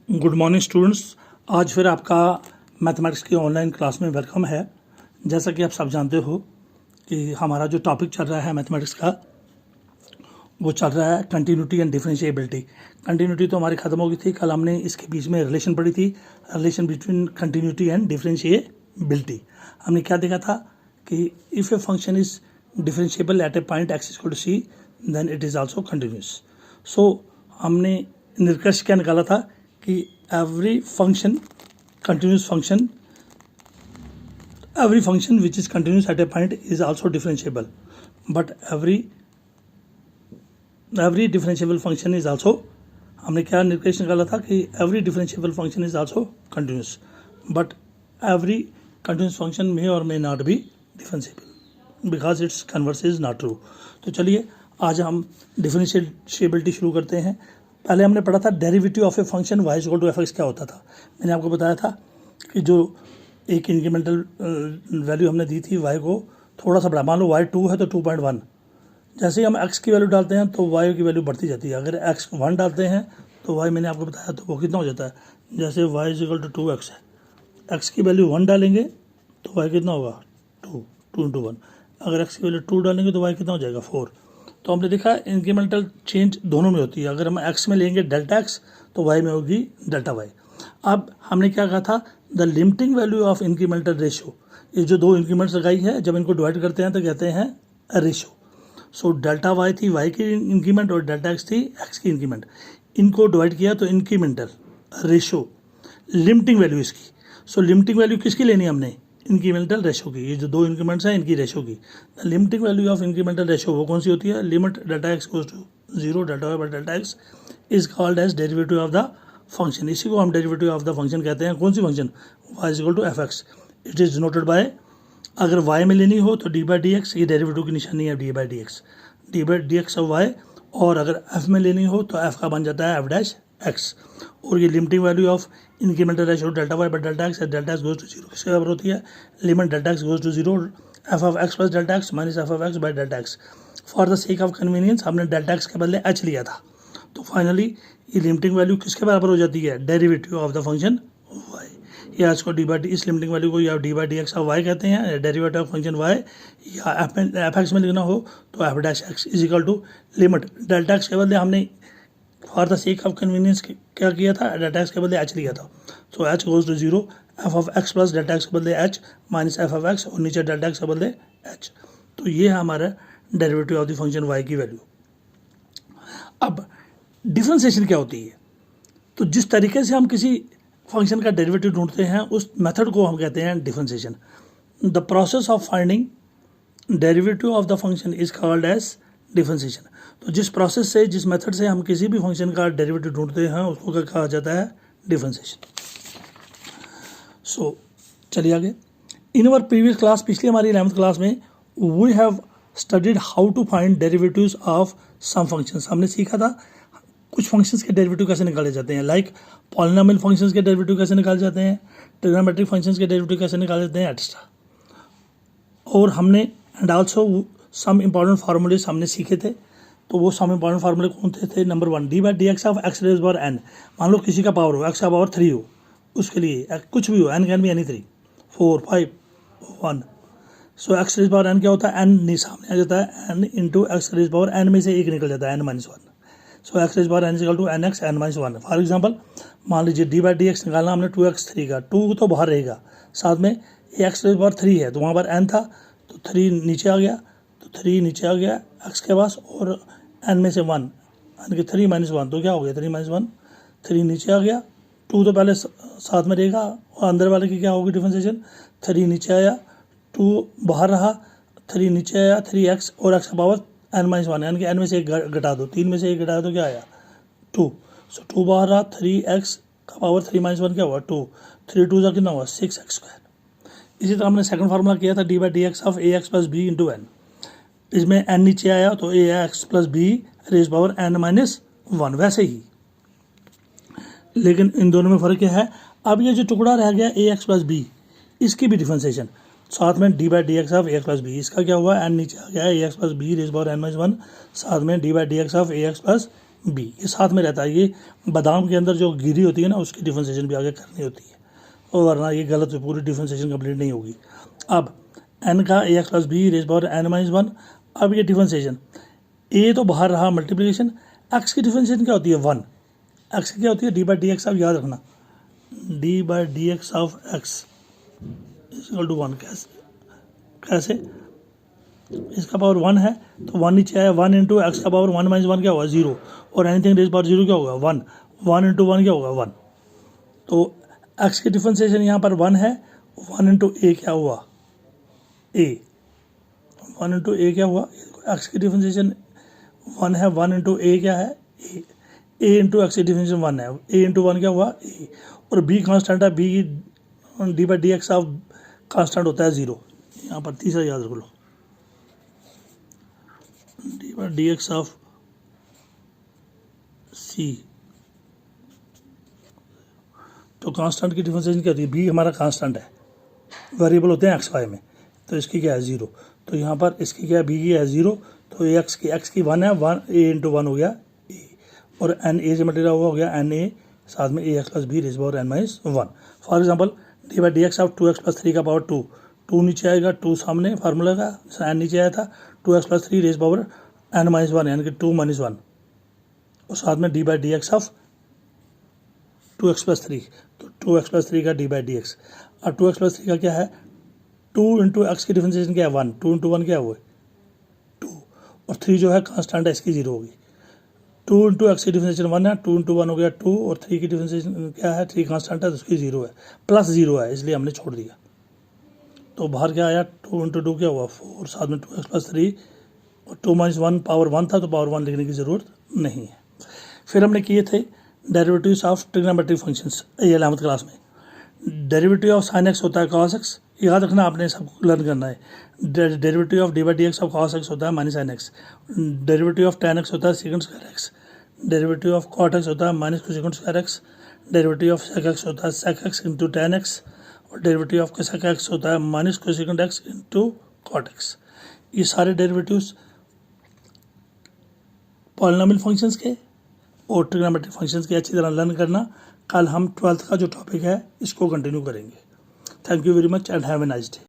Good morning students. आज फिर आपका मैथमेटिक्स की ऑनलाइन क्लास में वेलकम है। जैसा कि आप सब जानते हो कि हमारा जो टॉपिक चल रहा है मैथमेटिक्स का वो चल रहा है कंटिन्यूटी एंड डिफरेंशिएबिलिटी। कंटिन्यूटी तो हमारी ख़त्म हो गई थी, कल हमने इसके बीच में रिलेशन पढ़ी थी, relation between continuity and differentiability. हमने क्या देखा था कि if a function is differentiable at a point x equal to c then it is also continuous. So हमने निष्कर्ष क्या निकाला था कि every function which is continuous at a point is also differentiable, but every differentiable function is also, हमने क्या निष्कर्ष निकाला था कि every differentiable function is also continuous, but every continuous function may or may not be differentiable because its converse is not true। तो चलिए आज हम डिफरेंशिएबिलिटी शुरू करते हैं। पहले हमने पढ़ा था derivative of a function Y equal to F X क्या होता था। मैंने आपको बताया था कि जो एक इंक्रीमेंटल वैल्यू हमने दी थी वाई को थोड़ा सा बढ़ा, मान लो वाई 2 है तो 2.1, जैसे ही हम एक्स की वैल्यू डालते हैं तो वाई की वैल्यू बढ़ती जाती है। अगर एक्स 1 डालते हैं तो वाई मैंने आपको बताया तो वो कितना हो जाता है, जैसे Y is equal to 2x है, एक्स की वैल्यू 1 डालेंगे तो वाई कितना होगा 2 इंटू 1। अगर एक्स की वैल्यू 2 डालेंगे तो वाई कितना हो जाएगा 4। तो हमने देखा इंक्रीमेंटल चेंज दोनों में होती है। अगर हम एक्स में लेंगे डेल्टा एक्स तो वाई में होगी डेल्टा वाई। अब हमने क्या कहा था, the limiting value of incremental ratio, ये जो दो इंक्रीमेंट्स लगाई है जब इनको डिवाइड करते हैं तो कहते हैं रेशियो। सो डेल्टा वाई थी वाई की इंक्रीमेंट और डेल्टा एक्स थी एक्स की इंक्रीमेंट, इनको डिवाइड किया तो इंक्रीमेंटल रेशियो लिमिटिंग वैल्यू इसकी। सो लिमिटिंग वैल्यू किसकी लेनी है हमने, इंक्रीमेंटल रेशो की। ये जो दो इंक्रीमेंट्स हैं इनकी रेशो की the limiting value of incremental ratio वो कौन सी होती है, limit delta X goes to 0 delta Y by delta X is called as derivative of the function. इसी को हम डेरिवेटिव ऑफ द फंक्शन कहते हैं। कौन सी function, y is equal to F x. It is denoted by, अगर y में लेनी हो तो डी बाई डी एक्स, ये डेरिवेटिव की निशानी है d by D x, d by D x of y. और अगर एफ में लेनी हो तो एफ का बन जाता है एफ डैश एक्स। और ये limiting value of incremental ratio delta Y by delta X, delta X goes to 0 किसके बराबर होती है, limit delta X goes to 0 F of X plus delta X minus F of X by delta X. For the sake of convenience हमने delta X के बदले H लिया था, तो फाइनली ये लिमिटिंग वैल्यू किसके बराबर हो जाती है, derivative of the function Y. या इसको डी बाई डी, इस लिमिटिंग वैल्यू को या D by D x of Y कहते हैं, डेरिवेटिव ऑफ फंक्शन वाई। या एफ एक्स में लिखना हो तो F dash X is equal to limit delta X के बदले हमने for the sake of convenience क्या किया था, डेल्टा एक्स के बदले एच लिया था। So H goes to 0 F of X plus delta X के बदले H minus F of X और नीचे डेल्टा एक्स के बदले एच। तो ये है हमारा derivative of the function Y की वैल्यू। अब डिफरेंशिएशन क्या होती है, तो जिस तरीके से हम किसी फंक्शन का डेरिवेटिव ढूंढते हैं उस मेथड को हम कहते हैं differentiation. The process of finding derivative of the function is called as differentiation. तो जिस प्रोसेस से, जिस मेथड से हम किसी भी फंक्शन का डेरिवेटिव ढूंढते हैं उसको क्या कहा जाता है, डिफरेंशिएशन। सो चलिए आगे। इन अवर प्रीवियस क्लास, पिछली हमारी 11th क्लास में we have studied how to find derivatives of some functions. हमने सीखा था कुछ फंक्शंस के डेरिवेटिव कैसे निकाले जाते हैं, लाइक पॉलिनोमियल फंक्शंस के डेरिवेटिव कैसे निकाले जाते हैं, ट्रिग्नोमेट्रिक फंक्शंस के डेरिवेटिव कैसे निकाले जाते हैं एक्स्ट्रा। और हमने and also some important formulas हमने सीखे थे। तो वो सम इम्पॉर्टेंट फार्मूले कौन थे, number 1 D by D x of X raise power N. मान लो किसी का पावर हो एक्स का पावर 3 हो, उसके लिए कुछ भी हो, N can be any 3 4 5 1। So X raise power N क्या होता है, एन सामने आ जाता है, N into X raise power N में से एक निकल जाता है N minus 1। So X raise power N equal to N X N minus 1। For example मान लीजिए डी बाई डी एक्स निकालना हमने 2x3 का, 2 तो बाहर रहेगा, साथ में एक्स रेज पावर 3 है तो वहाँ पर एन था तो 3 नीचे आ गया, तो 3 नीचे आ गया एक्स के पास और एन में से 1, एन के 3 माइनस 1 तो क्या हो गया 3 माइनस 1, 3 नीचे आ गया, 2 तो पहले साथ में रहेगा और अंदर वाले की क्या होगी डिफरेंशिएशन, 3 नीचे आया 2 बाहर रहा, 3 नीचे आया 3x और एक्स का पावर एन माइनस 1, यानी कि एन में से एक घटा दो, 3 में से एक घटाया तो क्या आया 2। सो 2 बाहर रहा, 3x का पावर 3 माइनस 1 क्या हुआ 2, 3 2 का कितना हुआ 6x²। इसी तरह हमने सेकंड फार्मूला किया था d by D x of a x plus b into n. इसमें एन नीचे आया तो a x plus B raise power N minus 1, वैसे ही। लेकिन इन दोनों में फ़र्क क्या है, अब ये जो टुकड़ा रह गया ए एक्स प्लस बी, इसकी भी डिफरेंशिएशन साथ में D by D x of a x plus b, इसका क्या हुआ एन नीचे आ गया a x plus B raise power N minus 1, साथ में D by D x of a x plus b, ये साथ में रहता है। ये बादाम के अंदर जो गिरी होती है ना, उसकी डिफ्रेंशिएशन भी आगे करनी होती है, और वरना ये गलत है, पूरी डिफ्रेंशिएशन कंप्लीट नहीं होगी। अब n का ax plus B raise power n minus 1। अब ये डिफ्रेंशिएशन, a तो बाहर रहा, मल्टीप्लिकेशन, x की डिफ्रेंशिएशन क्या होती है 1, x की क्या होती है डी बाई डी एक्स। आप याद रखना, D by D x of X equal to 1। कैसे इसका पावर 1 है तो 1 नीचे आया, 1 इंटू एक्स का पावर 1 माइनस 1 क्या होगा 0, और एनीथिंग रेज पावर 0 क्या होगा 1, 1 इंटू 1 क्या होगा 1। तो एक्स की डिफ्रेंशिएशन यहाँ पर 1 है, 1 इंटू ए क्या हुआ ए, 1 इंटू ए क्या हुआ, एक्स की डिफ्रेंशिएशन 1 है, 1 इंटू ए क्या है ए इंटू एक्स की डिफ्रेंशिएशन 1 है, ए इंटू 1 क्या हुआ ए, और बी कांस्टेंट है, b d by D x of constant होता है 0। यहाँ पर तीसरा याद रख लो, d by D x of c. तो कांस्टेंट की डिफ्रेंशिएशन क्या होती है, बी हमारा कांस्टेंट है, वेरिएबल होते हैं एक्स वाई में, तो इसकी क्या है 0, तो यहाँ पर इसकी क्या है बी की है 0, तो एक्स की 1 है, 1 ए इंटू 1 हो गया ए, और एन ए से मटेरियल हुआ हो गया एन ए, साथ में a x plus B raise power N minus 1। For example d by D x of 2x plus 3 का पावर 2, 2 नीचे आएगा, 2 सामने फार्मूला का, एन नीचे आया था, 2x plus 3 raise power N minus 1 यानी कि 2 माइनस 1, और साथ में D by D x of 2x plus 3, तो 2x प्लस 3 का डी बाई डी एक्स। अब 2x प्लस 3 का क्या है 2 इंटू एक्स की डिफ्रेंशिएशन क्या है 1, 2 इंटू 1 क्या हुआ 2, और 3 जो है कांस्टेंट है इसकी 0 होगी। 2 इंटू एक्स की डिफ्रेंशिएशन 1 है, 2 इंटू 1 हो गया 2, और 3 की डिफ्रेंशिएशन क्या है 3 कांस्टेंट है तो उसकी 0 है, प्लस 0 है इसलिए हमने छोड़ दिया। तो बाहर क्या आया 2 इंटू 2 क्या हुआ 4, साथ में 2x प्लस 3, और 2 माइनस 1 पावर 1 था तो पावर 1 लिखने की ज़रूरत नहीं है। फिर हमने किए थे derivatives of trigonometric functions 11th class में। डेरिवेटिव ऑफ साइन एक्स होता है कॉस एक्स, याद रखना आपने सबको लर्न करना है। Derivative of d by D x of cos x होता है minus sine x, derivative of tan x होता है secant square x, derivative of cot x होता है minus cosecant square x, derivative of sec x होता है sec x into tan x, और derivative of cosec x होता है minus cosecant x into cot x. ये सारे डेरिवेटिव्स पॉलिनोमियल फंक्शंस के और ट्रिग्नोमेट्रिक फंक्शंस के अच्छी तरह लर्न करना। कल हम 12th का जो टॉपिक है इसको कंटिन्यू करेंगे। Thank you very much and have a nice day.